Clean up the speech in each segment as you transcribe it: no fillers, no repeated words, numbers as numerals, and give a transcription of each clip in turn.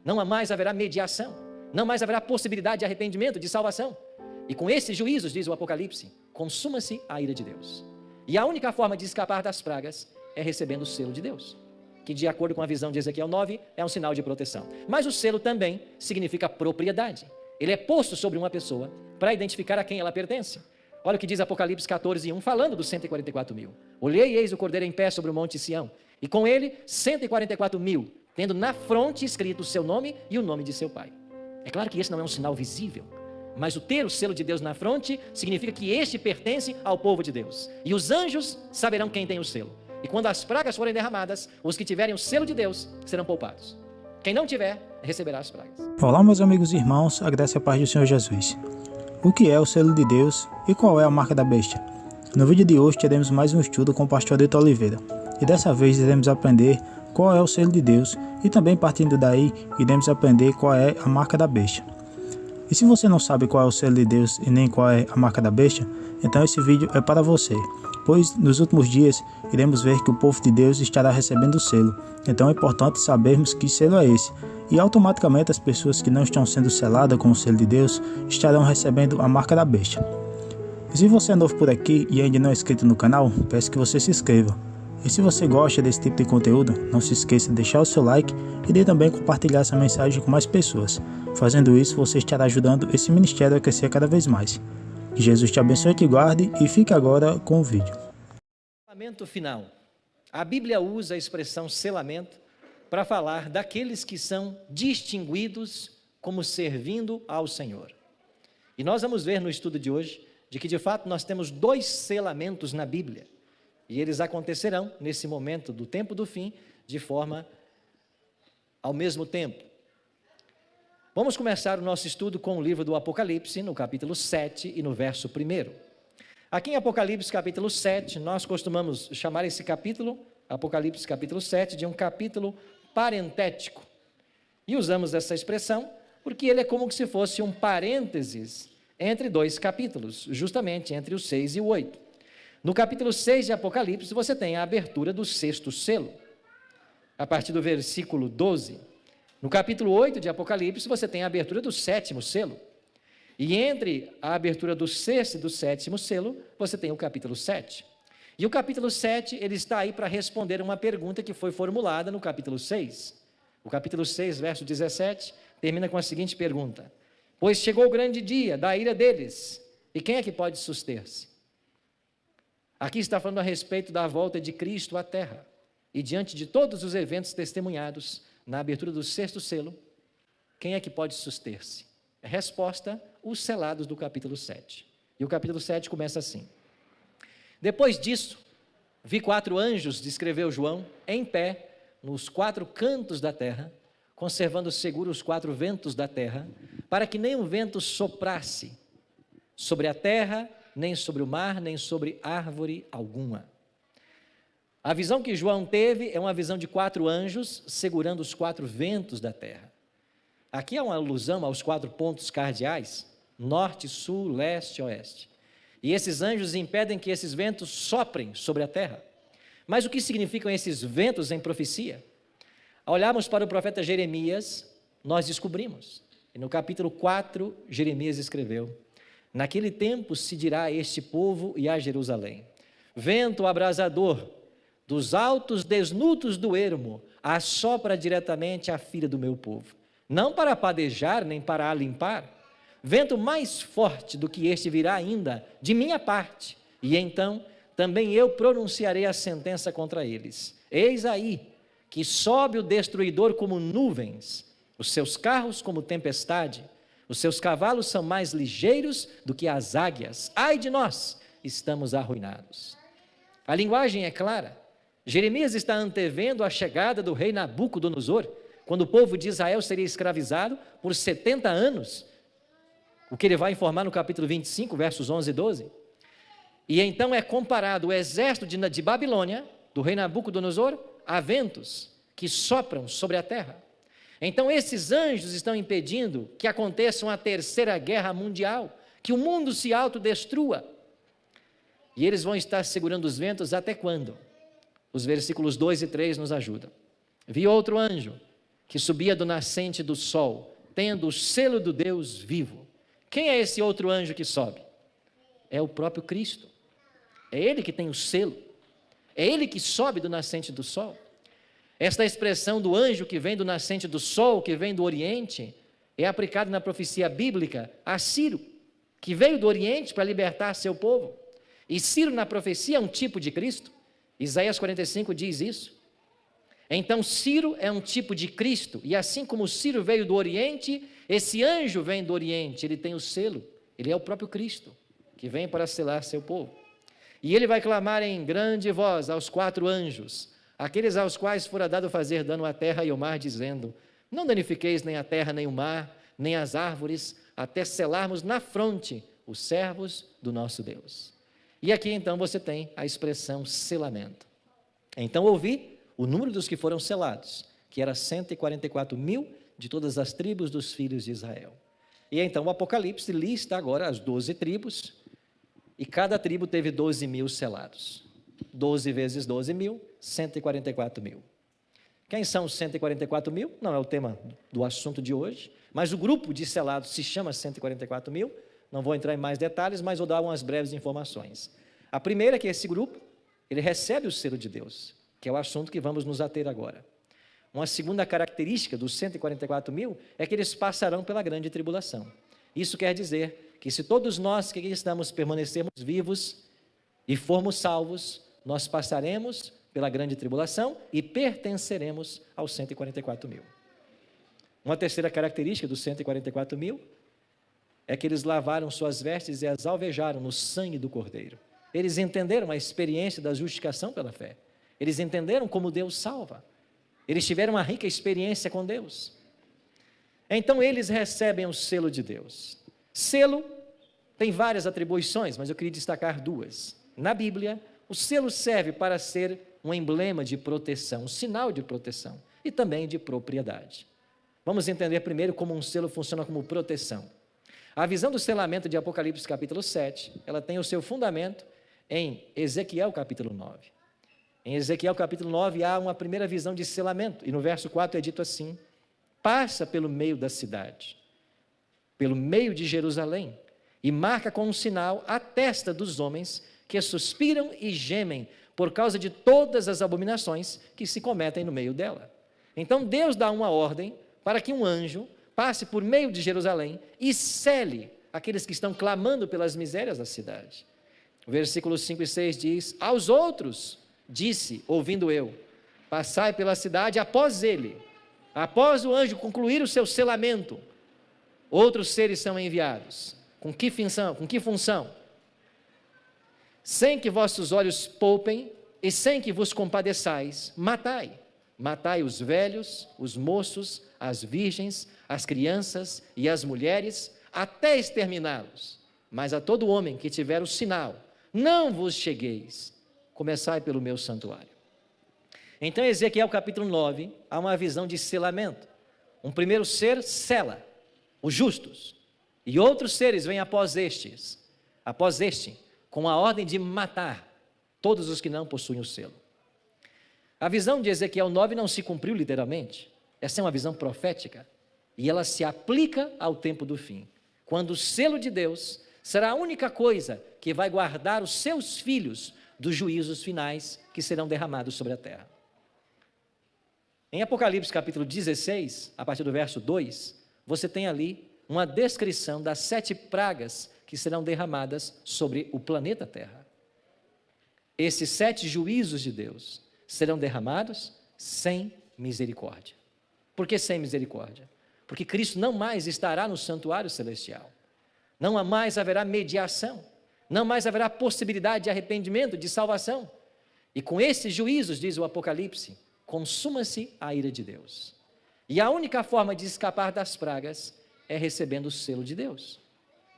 Não mais haverá mediação, não mais haverá possibilidade de arrependimento, de salvação. E com esses juízos, diz o Apocalipse, consuma-se a ira de Deus. E a única forma de escapar das pragas é recebendo o selo de Deus, que de acordo com a visão de Ezequiel 9, é um sinal de proteção. Mas o selo também significa propriedade. Ele é posto sobre uma pessoa para identificar a quem ela pertence. Olha o que diz Apocalipse 14:1, falando dos 144.000. Olhei e eis o Cordeiro em pé sobre o monte Sião, e com ele 144.000, tendo na fronte escrito o seu nome e o nome de seu pai. É claro que esse não é um sinal visível, mas o ter o selo de Deus na fronte significa que este pertence ao povo de Deus. E os anjos saberão quem tem o selo. E quando as pragas forem derramadas, os que tiverem o selo de Deus serão poupados. Quem não tiver, receberá as pragas. Olá, meus amigos e irmãos, a graça e a paz do Senhor Jesus. O que é o selo de Deus e qual é a marca da besta? No vídeo de hoje teremos mais um estudo com o pastor Adilton Oliveira. E dessa vez iremos aprender qual é o selo de Deus e também, partindo daí, iremos aprender qual é a marca da besta. E se você não sabe qual é o selo de Deus e nem qual é a marca da besta, então esse vídeo é para você, pois nos últimos dias iremos ver que o povo de Deus estará recebendo o selo. Então é importante sabermos que selo é esse, e automaticamente as pessoas que não estão sendo seladas com o selo de Deus estarão recebendo a marca da besta. E se você é novo por aqui e ainda não é inscrito no canal, peço que você se inscreva. E se você gosta desse tipo de conteúdo, não se esqueça de deixar o seu like e de também compartilhar essa mensagem com mais pessoas. Fazendo isso, você estará ajudando esse ministério a crescer cada vez mais. Que Jesus te abençoe e te guarde, e fique agora com o vídeo. Selamento final. A Bíblia usa a expressão selamento para falar daqueles que são distinguidos como servindo ao Senhor. E nós vamos ver no estudo de hoje de que de fato nós temos 2 selamentos na Bíblia. E eles acontecerão nesse momento do tempo do fim de forma ao mesmo tempo. Vamos começar o nosso estudo com o livro do Apocalipse, no capítulo 7 e no verso 1. Aqui em Apocalipse capítulo 7, nós costumamos chamar esse capítulo, Apocalipse capítulo 7, de um capítulo parentético. E usamos essa expressão porque ele é como se fosse um parênteses entre 2 capítulos, justamente entre o 6 e o 8. No capítulo 6 de Apocalipse, você tem a abertura do 6º selo, a partir do versículo 12. No capítulo 8 de Apocalipse, você tem a abertura do 7º selo. E entre a abertura do 6º e do 7º selo, você tem o capítulo 7. E o capítulo 7, ele está aí para responder uma pergunta que foi formulada no capítulo 6. O capítulo 6, verso 17, termina com a seguinte pergunta: pois chegou o grande dia da ira deles, e quem é que pode suster-se? Aqui está falando a respeito da volta de Cristo à terra. E diante de todos os eventos testemunhados na abertura do 6º selo, quem é que pode suster-se? Resposta: os selados do capítulo 7. E o capítulo 7 começa assim: depois disso, vi 4 anjos, descreveu João, em pé, nos 4 cantos da terra, conservando seguros os 4 ventos da terra, para que nenhum vento soprasse sobre a terra, nem sobre o mar, nem sobre árvore alguma. A visão que João teve é uma visão de 4 anjos segurando os 4 ventos da terra. Aqui há uma alusão aos 4 pontos cardeais, norte, sul, leste e oeste. E esses anjos impedem que esses ventos soprem sobre a terra. Mas o que significam esses ventos em profecia? Ao olharmos para o profeta Jeremias, nós descobrimos. E no capítulo 4, Jeremias escreveu: naquele tempo se dirá a este povo e a Jerusalém: vento abrasador dos altos desnudos do ermo assopra diretamente a filha do meu povo, não para padejar nem para a limpar. Vento mais forte do que este virá ainda de minha parte, e então também eu pronunciarei a sentença contra eles. Eis aí que sobe o destruidor como nuvens, os seus carros como tempestade, os seus cavalos são mais ligeiros do que as águias. Ai de nós, estamos arruinados. A linguagem é clara. Jeremias está antevendo a chegada do rei Nabucodonosor, quando o povo de Israel seria escravizado por 70 anos, o que ele vai informar no capítulo 25, versos 11 e 12. E então é comparado o exército de Babilônia, do rei Nabucodonosor, a ventos que sopram sobre a terra. Então esses anjos estão impedindo que aconteça uma 3ª guerra mundial, que o mundo se autodestrua. E eles vão estar segurando os ventos até quando? Os versículos 2 e 3 nos ajudam. Vi outro anjo, que subia do nascente do sol, tendo o selo do Deus vivo. Quem é esse outro anjo que sobe? É o próprio Cristo. É ele que tem o selo. É ele que sobe do nascente do sol. Esta expressão do anjo que vem do nascente do sol, que vem do Oriente, é aplicada na profecia bíblica a Ciro, que veio do Oriente para libertar seu povo. E Ciro na profecia é um tipo de Cristo. Isaías 45 diz isso. Então Ciro é um tipo de Cristo, e assim como Ciro veio do Oriente, esse anjo vem do Oriente, ele tem o selo, ele é o próprio Cristo, que vem para selar seu povo. E ele vai clamar em grande voz aos 4 anjos, aqueles aos quais fora dado fazer dano à terra e ao mar, dizendo: não danifiqueis nem a terra, nem o mar, nem as árvores, até selarmos na fronte os servos do nosso Deus. E aqui então você tem a expressão selamento. Então ouvi o número dos que foram selados, que era 144.000 de todas as tribos dos filhos de Israel. E então o Apocalipse lista agora as 12 tribos, e cada tribo teve 12.000 selados. 12 vezes 12.000, 144.000. Quem são os 144.000? Não é o tema do assunto de hoje, mas o grupo de selados se chama 144.000. Não vou entrar em mais detalhes, mas vou dar umas breves informações. A primeira é que esse grupo, ele recebe o selo de Deus, que é o assunto que vamos nos ater agora. Uma segunda característica dos 144.000 é que eles passarão pela grande tribulação. Isso quer dizer que se todos nós que aqui estamos permanecermos vivos e formos salvos, nós passaremos pela grande tribulação e pertenceremos aos 144.000. Uma terceira característica dos 144.000 é que eles lavaram suas vestes e as alvejaram no sangue do Cordeiro. Eles entenderam a experiência da justificação pela fé. Eles entenderam como Deus salva. Eles tiveram uma rica experiência com Deus. Então eles recebem o selo de Deus. Selo tem várias atribuições, mas eu queria destacar 2. Na Bíblia, o selo serve para ser um emblema de proteção, um sinal de proteção e também de propriedade. Vamos entender primeiro como um selo funciona como proteção. A visão do selamento de Apocalipse capítulo 7, ela tem o seu fundamento em Ezequiel capítulo 9. Em Ezequiel capítulo 9 há uma primeira visão de selamento, e no verso 4 é dito assim: passa pelo meio da cidade, pelo meio de Jerusalém, e marca com um sinal a testa dos homens que suspiram e gemem por causa de todas as abominações que se cometem no meio dela. Então Deus dá uma ordem para que um anjo passe por meio de Jerusalém e cele aqueles que estão clamando pelas misérias da cidade. O versículo 5 e 6 diz: aos outros disse, ouvindo eu, passai pela cidade após ele. Após o anjo concluir o seu selamento, outros seres são enviados. Com que função? Sem que vossos olhos poupem e sem que vos compadeçais, matai. Matai os velhos, os moços, as virgens, as crianças e as mulheres, até exterminá-los. Mas a todo homem que tiver o sinal, não vos chegueis. Começai pelo meu santuário. Então, em Ezequiel capítulo 9, há uma visão de selamento. Um primeiro ser sela, os justos, e outros seres vêm após este, com a ordem de matar todos os que não possuem o selo. A visão de Ezequiel 9 não se cumpriu literalmente, essa é uma visão profética, e ela se aplica ao tempo do fim, quando o selo de Deus será a única coisa que vai guardar os seus filhos dos juízos finais que serão derramados sobre a terra. Em Apocalipse capítulo 16, a partir do verso 2, você tem ali uma descrição das 7 pragas que serão derramadas sobre o planeta Terra. Esses 7 juízos de Deus serão derramados sem misericórdia. Por que sem misericórdia? Porque Cristo não mais estará no santuário celestial. Não mais haverá mediação. Não mais haverá possibilidade de arrependimento, de salvação. E com esses juízos, diz o Apocalipse, consuma-se a ira de Deus. E a única forma de escapar das pragas é recebendo o selo de Deus,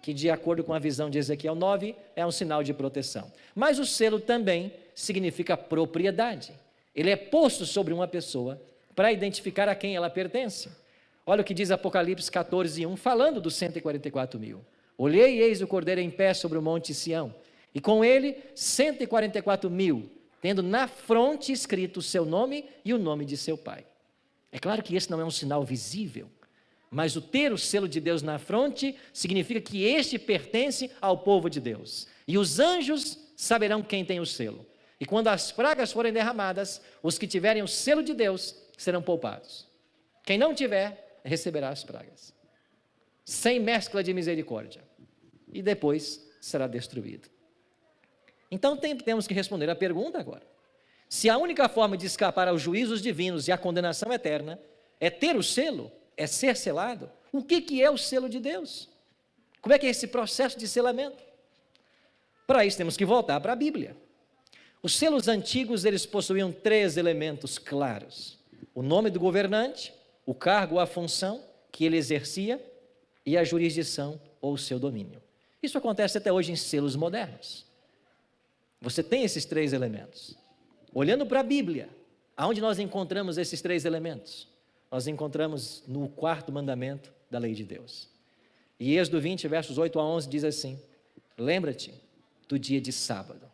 que de acordo com a visão de Ezequiel 9, é um sinal de proteção. Mas o selo também significa propriedade. Ele é posto sobre uma pessoa para identificar a quem ela pertence. Olha o que diz Apocalipse 14:1, falando dos 144.000. Olhei e eis o Cordeiro em pé sobre o monte Sião, e com ele 144.000, tendo na fronte escrito o seu nome e o nome de seu pai. É claro que esse não é um sinal visível, mas o ter o selo de Deus na fronte significa que este pertence ao povo de Deus. E os anjos saberão quem tem o selo. E quando as pragas forem derramadas, os que tiverem o selo de Deus serão poupados. Quem não tiver, receberá as pragas, sem mescla de misericórdia, e depois será destruído. Então temos que responder a pergunta agora. Se a única forma de escapar aos juízos divinos e à condenação eterna é ter o selo, é ser selado, o que é o selo de Deus? Como é que é esse processo de selamento? Para isso temos que voltar para a Bíblia. Os selos antigos, eles possuíam 3 elementos claros: o nome do governante, o cargo ou a função que ele exercia e a jurisdição ou o seu domínio. Isso acontece até hoje em selos modernos. Você tem esses 3 elementos. Olhando para a Bíblia, aonde nós encontramos esses 3 elementos? Nós encontramos no 4º mandamento da lei de Deus. E Êxodo 20, versos 8 a 11 diz assim: lembra-te do dia de sábado.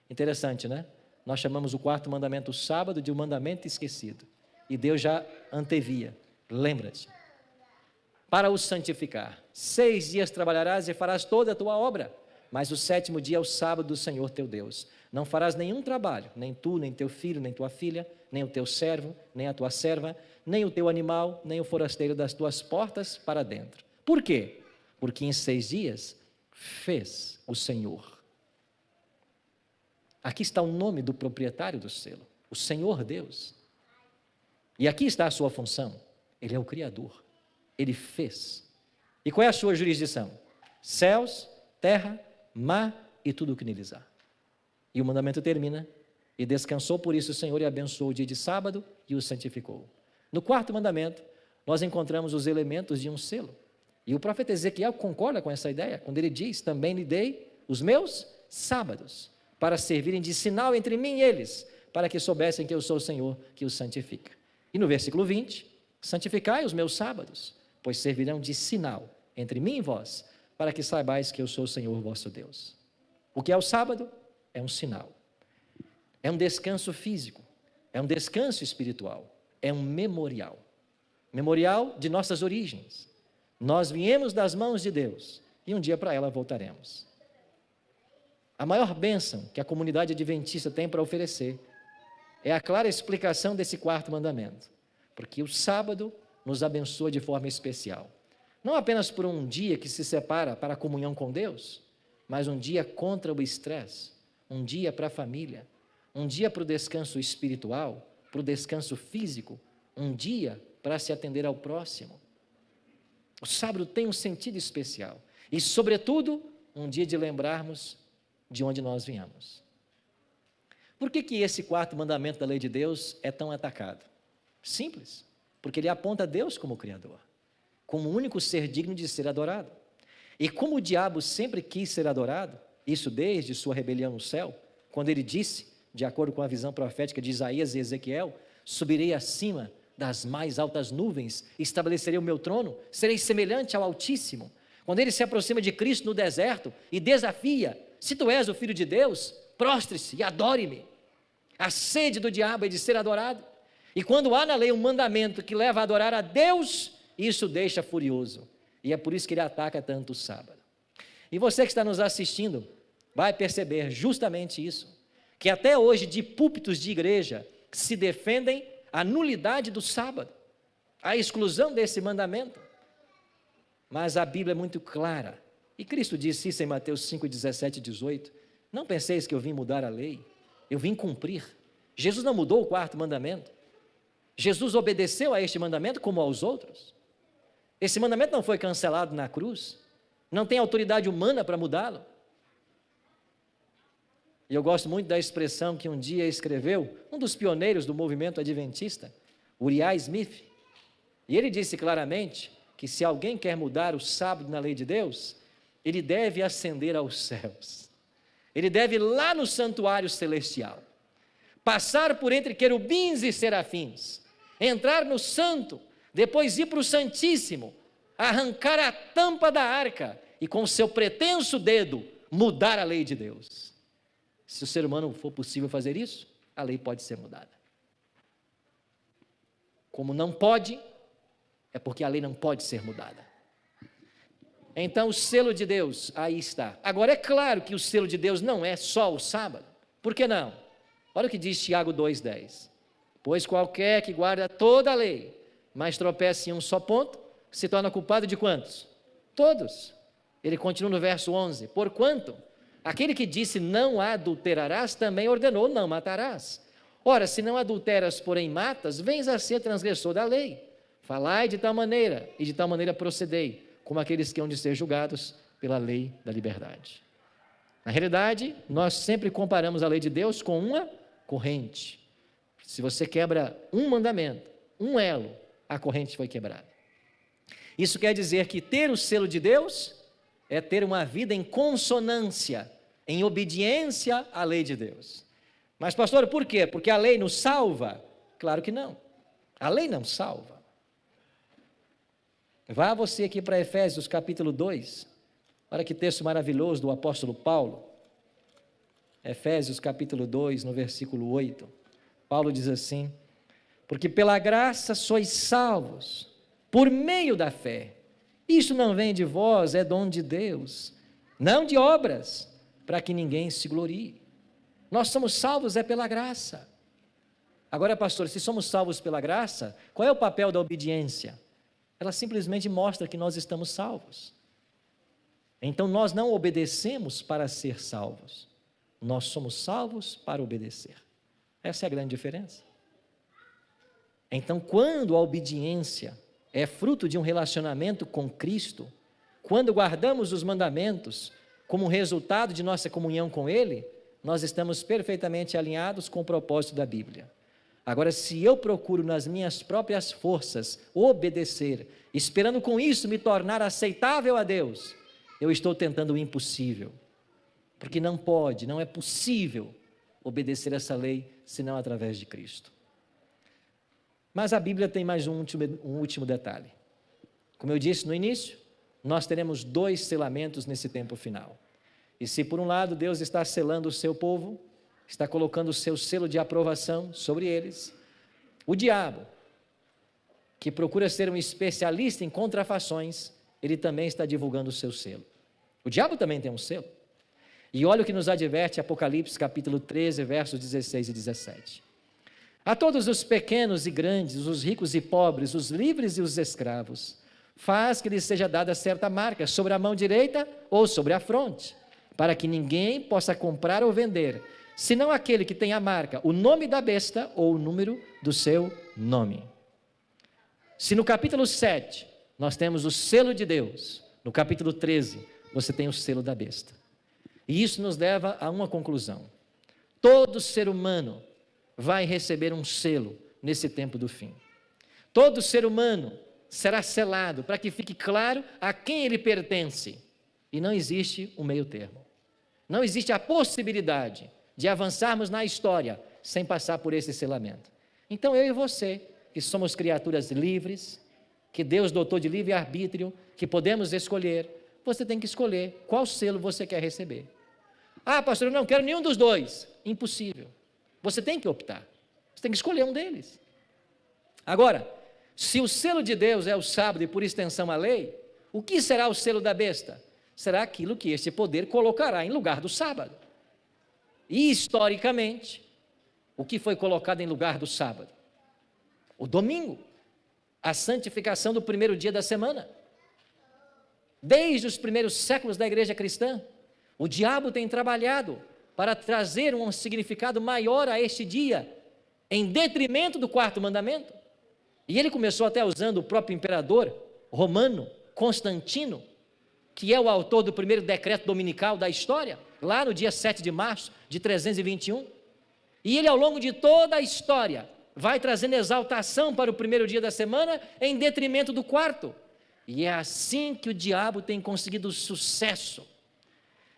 Interessante, né? Nós chamamos o 4º mandamento, o sábado, de um mandamento esquecido. E Deus já antevia: lembra-te, para o santificar. 6 dias trabalharás e farás toda a tua obra, mas o 7º dia é o sábado do Senhor teu Deus. Não farás nenhum trabalho, nem tu, nem teu filho, nem tua filha, nem o teu servo, nem a tua serva, nem o teu animal, nem o forasteiro das tuas portas para dentro. Por quê? Porque em 6 dias fez o Senhor. Aqui está o nome do proprietário do selo, o Senhor Deus. E aqui está a sua função: Ele é o Criador, Ele fez. E qual é a sua jurisdição? Céus, terra, mar e tudo o que neles há. E o mandamento termina: e descansou por isso o Senhor e abençoou o dia de sábado e o santificou. No 4º mandamento, nós encontramos os elementos de um selo. E o profeta Ezequiel concorda com essa ideia, quando ele diz: também lhe dei os meus sábados, para servirem de sinal entre mim e eles, para que soubessem que eu sou o Senhor que os santifica. E no versículo 20, santificai os meus sábados, pois servirão de sinal entre mim e vós, para que saibais que eu sou o Senhor vosso Deus. O que é o sábado? É um sinal. É um descanso físico, é um descanso espiritual, é um memorial. Memorial de nossas origens. Nós viemos das mãos de Deus e um dia para ela voltaremos. A maior bênção que a comunidade adventista tem para oferecer é a clara explicação desse 4º mandamento, porque o sábado nos abençoa de forma especial. Não apenas por um dia que se separa para a comunhão com Deus, mas um dia contra o estresse, um dia para a família, um dia para o descanso espiritual, para o descanso físico, um dia para se atender ao próximo. O sábado tem um sentido especial e, sobretudo, um dia de lembrarmos de onde nós viemos. Por que esse 4º mandamento da lei de Deus é tão atacado? Simples, porque ele aponta a Deus como Criador, como o único ser digno de ser adorado. E como o diabo sempre quis ser adorado, isso desde sua rebelião no céu, quando ele disse, de acordo com a visão profética de Isaías e Ezequiel: subirei acima das mais altas nuvens, estabelecerei o meu trono, serei semelhante ao Altíssimo. Quando ele se aproxima de Cristo no deserto e desafia: se tu és o Filho de Deus, prostre-se e adore-me. A sede do diabo é de ser adorado. E quando há na lei um mandamento que leva a adorar a Deus, isso deixa furioso. E é por isso que ele ataca tanto o sábado. E você que está nos assistindo vai perceber justamente isso, que até hoje de púlpitos de igreja se defendem a nulidade do sábado, a exclusão desse mandamento. Mas a Bíblia é muito clara, e Cristo disse isso em Mateus 5, 17 e 18, não penseis que eu vim mudar a lei, eu vim cumprir. Jesus não mudou o 4º mandamento, Jesus obedeceu a este mandamento como aos outros. Esse mandamento não foi cancelado na cruz, não tem autoridade humana para mudá-lo. E eu gosto muito da expressão que um dia escreveu um dos pioneiros do movimento adventista, Uriah Smith, e ele disse claramente que se alguém quer mudar o sábado na lei de Deus, ele deve ascender aos céus, ele deve ir lá no santuário celestial, passar por entre querubins e serafins, entrar no santo, depois ir para o santíssimo, arrancar a tampa da arca e com seu pretenso dedo mudar a lei de Deus. Se o ser humano for possível fazer isso, a lei pode ser mudada. Como não pode, é porque a lei não pode ser mudada. Então, o selo de Deus, aí está. Agora, é claro que o selo de Deus não é só o sábado. Por que não? Olha o que diz Tiago 2,10. Pois qualquer que guarda toda a lei, mas tropeça em um só ponto, se torna culpado de quantos? Todos. Ele continua no verso 11. Porquanto, aquele que disse não adulterarás, também ordenou não matarás. Ora, se não adulteras, porém matas, vens a ser transgressor da lei. Falai de tal maneira, e de tal maneira procedei, como aqueles que hão de ser julgados pela lei da liberdade. Na realidade, nós sempre comparamos a lei de Deus com uma corrente. Se você quebra um mandamento, um elo, a corrente foi quebrada. Isso quer dizer que ter o selo de Deus é ter uma vida em consonância, em obediência à lei de Deus. Mas, pastor, por quê? Porque a lei nos salva? Claro que não. A lei não salva. Vá você aqui para Efésios capítulo 2. Olha que texto maravilhoso do apóstolo Paulo. Efésios capítulo 2, no versículo 8. Paulo diz assim: porque pela graça sois salvos, por meio da fé. Isso não vem de vós, é dom de Deus, não de obras, para que ninguém se glorie. Nós somos salvos é pela graça. Agora, pastor, se somos salvos pela graça, qual é o papel da obediência? Ela simplesmente mostra que nós estamos salvos. Então, nós não obedecemos para ser salvos. Nós somos salvos para obedecer. Essa é a grande diferença. Então, quando a obediência é fruto de um relacionamento com Cristo, quando guardamos os mandamentos como resultado de nossa comunhão com Ele, nós estamos perfeitamente alinhados com o propósito da Bíblia. Agora, se eu procuro nas minhas próprias forças obedecer, esperando com isso me tornar aceitável a Deus, eu estou tentando o impossível, porque não pode, não é possível obedecer essa lei senão através de Cristo. Mas a Bíblia tem mais um último detalhe. Como eu disse no início, nós teremos 2 selamentos nesse tempo final. E se por um lado Deus está selando o seu povo, está colocando o seu selo de aprovação sobre eles, o diabo, que procura ser um especialista em contrafações, ele também está divulgando o seu selo. O diabo também tem um selo. E olha o que nos adverte Apocalipse capítulo 13, versos 16 e 17. A todos os pequenos e grandes, os ricos e pobres, os livres e os escravos, faz que lhes seja dada certa marca sobre a mão direita ou sobre a fronte, para que ninguém possa comprar ou vender, senão aquele que tem a marca, o nome da besta ou o número do seu nome. Se no capítulo 7 nós temos o selo de Deus, no capítulo 13 você tem o selo da besta. E isso nos leva a uma conclusão. Todo ser humano vai receber um selo nesse tempo do fim. Todo ser humano será selado para que fique claro a quem ele pertence. E não existe um meio termo. Não existe a possibilidade de avançarmos na história sem passar por esse selamento. Então eu e você, que somos criaturas livres, que Deus dotou de livre-arbítrio, que podemos escolher, você tem que escolher qual selo você quer receber. Ah, pastor, eu não quero nenhum dos 2. Impossível. Você tem que optar. Você tem que escolher um deles. Agora, se o selo de Deus é o sábado e por extensão a lei, o que será o selo da besta? Será aquilo que este poder colocará em lugar do sábado. E historicamente, o que foi colocado em lugar do sábado? O domingo, a santificação do primeiro dia da semana. Desde os primeiros séculos da igreja cristã, o diabo tem trabalhado para trazer um significado maior a este dia, em detrimento do 4º mandamento. E ele começou até usando o próprio imperador romano, Constantino, que é o autor do primeiro decreto dominical da história, lá no dia 7 de março de 321. E ele, ao longo de toda a história, vai trazendo exaltação para o primeiro dia da semana, em detrimento do 4º. E é assim que o diabo tem conseguido sucesso,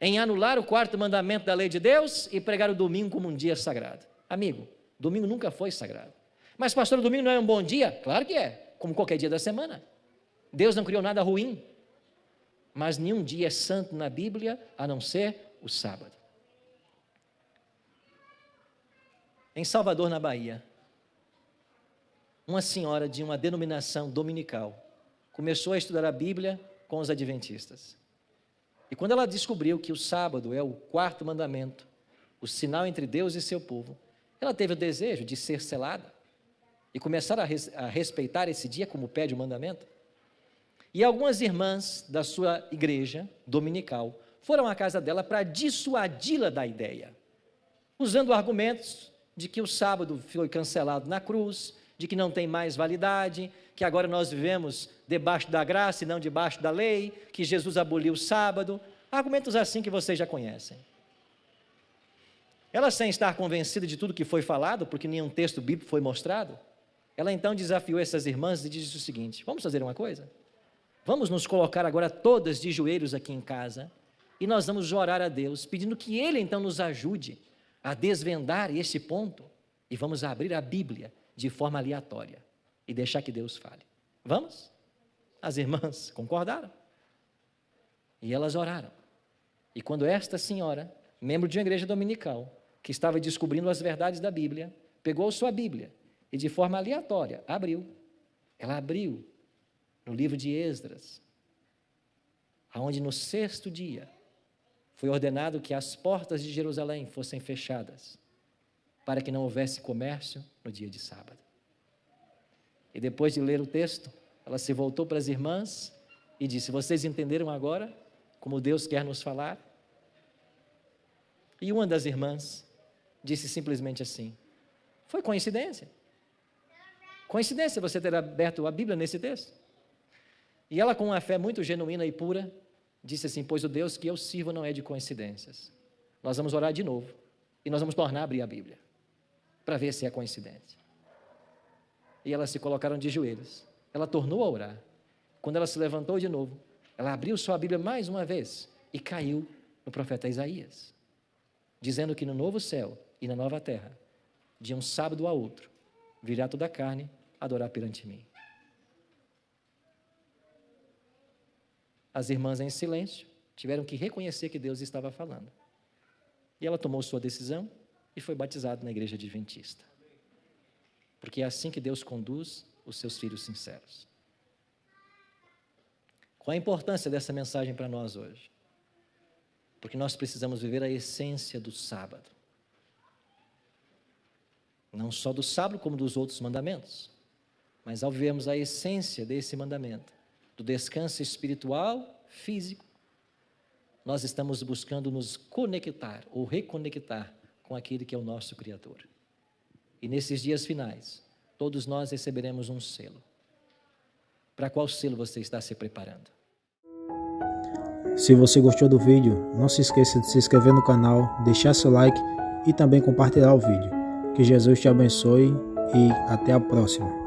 em anular o 4º mandamento da lei de Deus e pregar o domingo como um dia sagrado. Amigo, domingo nunca foi sagrado. Mas pastor, o domingo não é um bom dia? Claro que é, como qualquer dia da semana. Deus não criou nada ruim, mas nenhum dia é santo na Bíblia, a não ser o sábado. Em Salvador, na Bahia, uma senhora de uma denominação dominical começou a estudar a Bíblia com os adventistas. E quando ela descobriu que o sábado é o 4º mandamento, o sinal entre Deus e seu povo, ela teve o desejo de ser selada e começar a respeitar esse dia como pede o mandamento. E algumas irmãs da sua igreja dominical foram à casa dela para dissuadi-la da ideia, usando argumentos de que o sábado foi cancelado na cruz, de que não tem mais validade, que agora nós vivemos debaixo da graça e não debaixo da lei, que Jesus aboliu o sábado, argumentos assim que vocês já conhecem. Ela, sem estar convencida de tudo que foi falado, porque nenhum texto bíblico foi mostrado, ela então desafiou essas irmãs e disse o seguinte: vamos fazer uma coisa? Vamos nos colocar agora todas de joelhos aqui em casa e nós vamos orar a Deus, pedindo que Ele então nos ajude a desvendar esse ponto e vamos abrir a Bíblia de forma aleatória e deixar que Deus fale. Vamos? As irmãs concordaram e elas oraram. E quando esta senhora, membro de uma igreja dominical, que estava descobrindo as verdades da Bíblia, pegou sua Bíblia e de forma aleatória abriu. Ela abriu no livro de Esdras, onde no 6º dia foi ordenado que as portas de Jerusalém fossem fechadas, para que não houvesse comércio no dia de sábado. E depois de ler o texto, ela se voltou para as irmãs e disse: vocês entenderam agora como Deus quer nos falar? E uma das irmãs disse simplesmente assim: foi coincidência. Coincidência você ter aberto a Bíblia nesse texto? E ela, com uma fé muito genuína e pura, disse assim: pois o Deus que eu sirvo não é de coincidências. Nós vamos orar de novo e nós vamos tornar a abrir a Bíblia para ver se é coincidência. E elas se colocaram de joelhos. Ela tornou a orar. Quando ela se levantou de novo, ela abriu sua Bíblia mais uma vez e caiu no profeta Isaías, dizendo que no novo céu e na nova terra, de um sábado a outro, virá toda a carne adorar perante mim. As irmãs, em silêncio, tiveram que reconhecer que Deus estava falando. E ela tomou sua decisão e foi batizada na igreja adventista. Porque é assim que Deus conduz os seus filhos sinceros. Qual a importância dessa mensagem para nós hoje? Porque nós precisamos viver a essência do sábado. Não só do sábado, como dos outros mandamentos. Mas ao vivermos a essência desse mandamento, do descanso espiritual, físico, nós estamos buscando nos conectar ou reconectar com aquele que é o nosso Criador. E nesses dias finais, todos nós receberemos um selo. Para qual selo você está se preparando? Se você gostou do vídeo, não se esqueça de se inscrever no canal, deixar seu like e também compartilhar o vídeo. Que Jesus te abençoe e até a próxima.